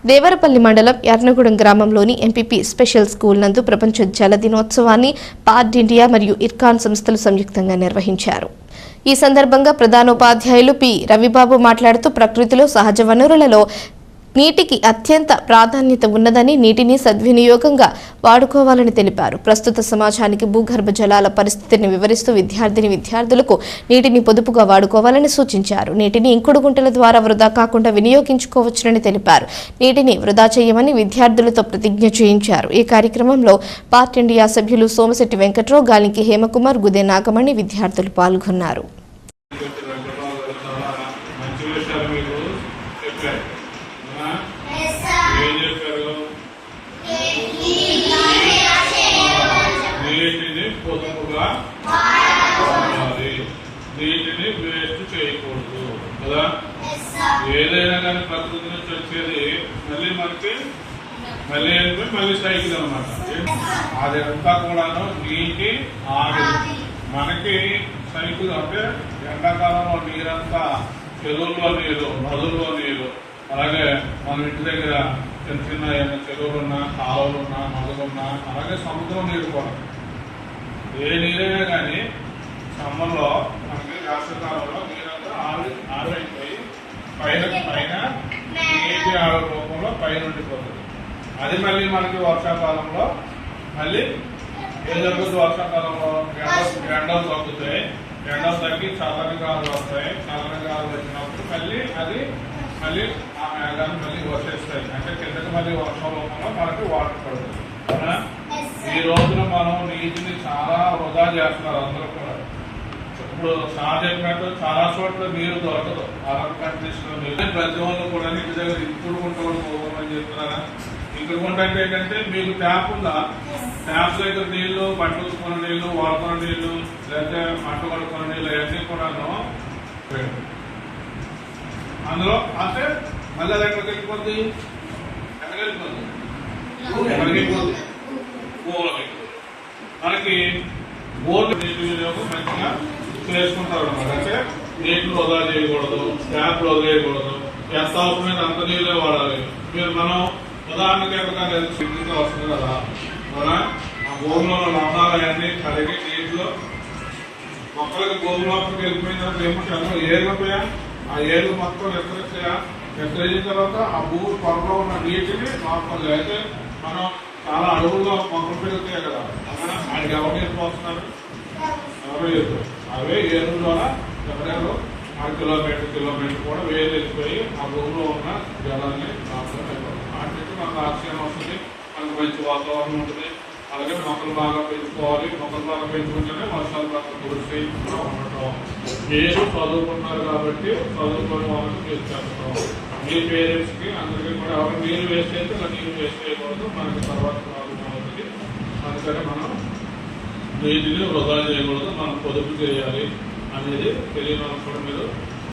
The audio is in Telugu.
దేవరపల్లి మండలం ఎర్నగూడెం గ్రామంలోని ఎంపీపీ స్పెషల్ స్కూల్ నందు ప్రపంచ జల దినోత్సవాన్ని పార్ట్ ఇండియా మరియు ఇర్కాన్ సంస్థలు సంయుక్తంగా నిర్వహించారు. ఈ సందర్భంగా ప్రధానోపాధ్యాయులు పి రవిబాబు మాట్లాడుతూ ప్రకృతిలో సహజ వనరులలో నీటికి అత్యంత ప్రాధాన్యత ఉన్నదని, నీటిని సద్వినియోగంగా వాడుకోవాలని తెలిపారు. ప్రస్తుత సమాజానికి భూగర్భ జలాల పరిస్థితిని వివరిస్తూ విద్యార్థులకు నీటిని పొదుపుగా వాడుకోవాలని సూచించారు. నీటిని ఇంకుడు గుంటల ద్వారా వృధా కాకుండా వినియోగించుకోవచ్చునని తెలిపారు. నీటిని వృధా చేయమని విద్యార్థులతో ప్రతిజ్ఞ చేయించారు. ఈ కార్యక్రమంలో పార్ట్ ఇండియా సభ్యులు సోమశెట్టి వెంకట్రావు, గాలింకి హేమకుమార్, గుదే నాగమణి విద్యార్థులు పాల్గొన్నారు. నీటిని వేస్ట్ చేయకూడదు కదా. ఏదైనా కానీ ప్రకృతి నుంచి వచ్చేది మళ్ళీ మనకి మళ్ళీ సైకిల్ అనమాట. అదంతా కూడాను నీటి ఆవిరి. మనకి సైకిల్ అంటే ఎండాకాలంలో నీరంతా చెరువుల్లో నీరు, నదుల్లో నీరు, అలాగే మన ఇంటి దగ్గర చిన్న చిన్న చెరువులున్నా, కాలువలున్నా, నదులున్నా, అలాగే సముద్రం నీరు కూడా. ఏ నీరైనా కానీ సమ్మర్లో మనకి వేసవికాలంలో నీరంతా ఆవిరైపోయి పైన నీటి ఆవిరి రూపంలో పైన ఉండిపోతుంది. అది మళ్ళీ మనకి వర్షాకాలంలో మళ్ళీ ఏం జరుగుతుంది? వర్షాకాలంలో ఎండలు తగ్గుతాయి, ఎండలు తగ్గి చల్లని గాలులు వస్తాయి. చల్లని గాలులు వచ్చినప్పుడు మళ్ళీ ఆ మేఘాన్ని మళ్ళీ వర్షిస్తాయి. అంటే కిందకి మళ్ళీ వర్షం రూపంలో మనకి వాటర్ పడుతుంది. ఈ రోజున మనం నీటిని చాలా వృధా చేస్తున్నారు అందరూ కూడా. ఇప్పుడు సార్ చెప్పినట్టు చాలా చోట్ల నీరు దొరకదు. అరబ్ కంట్రీస్ లో నీరు ప్రతి వాళ్ళు కూడా ఇంటి దగ్గర ఇంకుడు గుంట పోవాలని చెప్తున్నారా? ఇంకుడు గుంట అంటే ఏంటంటే మీకు ట్యాప్ ఉందా? ట్యాప్ దగ్గర నీళ్లు, బట్టలు ఉతుకున్న నీళ్లు, వాడుకున్న నీళ్లు, లేకపోతే మంట కడుక్కున్న నీళ్లు అవన్నీ కూడాను అందులో అంటే మళ్ళీ అది ఎక్కడికి వెళ్ళిపోద్ది? మనకి బోర్డు నీటి వినియోగం మంచిగా చేసుకుంటారు అనమాట. అంటే నీటిని వృధా చేయకూడదు, ట్యాప్లు వదిలేయకూడదు, ఎంత అవసరమైన అంత నీళ్ళే వాడాలి. మనం ఉదాహరణకి ఎక్కడికైనా వస్తుంది కదా, మన ఆ భూమిలో లవణాలు అవన్నీ కరిగి నీటిలో మొక్కలకి భూమిలోకి వెళ్ళిపోయిన తర్వాత ఏమంటే ఏర్లపోయా, ఆ ఏర్లు మొత్తం ఎత్తరించిన తర్వాత ఆ భూమి పొరలో ఉన్న నీటిని నార్మల్ అయితే మనం చాలా అడవుల్లో మొక్కలు పెరుగుతాయి కదా, ఆయనకి ఎవరు నీరు పోస్తున్నారు? ఎవరో చెప్తారు. అవే ఏరు ద్వారా ఎక్కడెక్కడో 6 కిలోమీటర్ కూడా వేరు వెళ్ళిపోయి ఆ భూమిలో ఉన్న జలాన్ని నాశనం అయిపోతుంది. వాటి నుంచి మనకు ఆక్సిజన్ వస్తుంది, మనకు మంచి వాతావరణం ఉంటుంది. అలాగే మొక్కలు బాగా పెంచుకోవాలి. మొక్కలు బాగా పెంచుకుంటేనే వర్షాలు బాగా కురిసి ఉండటం. మీరు చదువుకున్నారు కాబట్టి చదువుకునే వాళ్ళకి మీరు చెప్పడం, మీ పేరెంట్స్ కి అందరికీ కూడా ఎవరు నీరు వేస్ట్ అయితే ఇలా నీరు వేస్ట్ చేయకూడదు, మనకి తర్వాత ప్రాబ్లం అవుతుంది. అందుకని మనం నీటిని వృధా చేయకూడదు, మనం పొదుపు చేయాలి అనేది తెలియని వాళ్ళు కూడా మీరు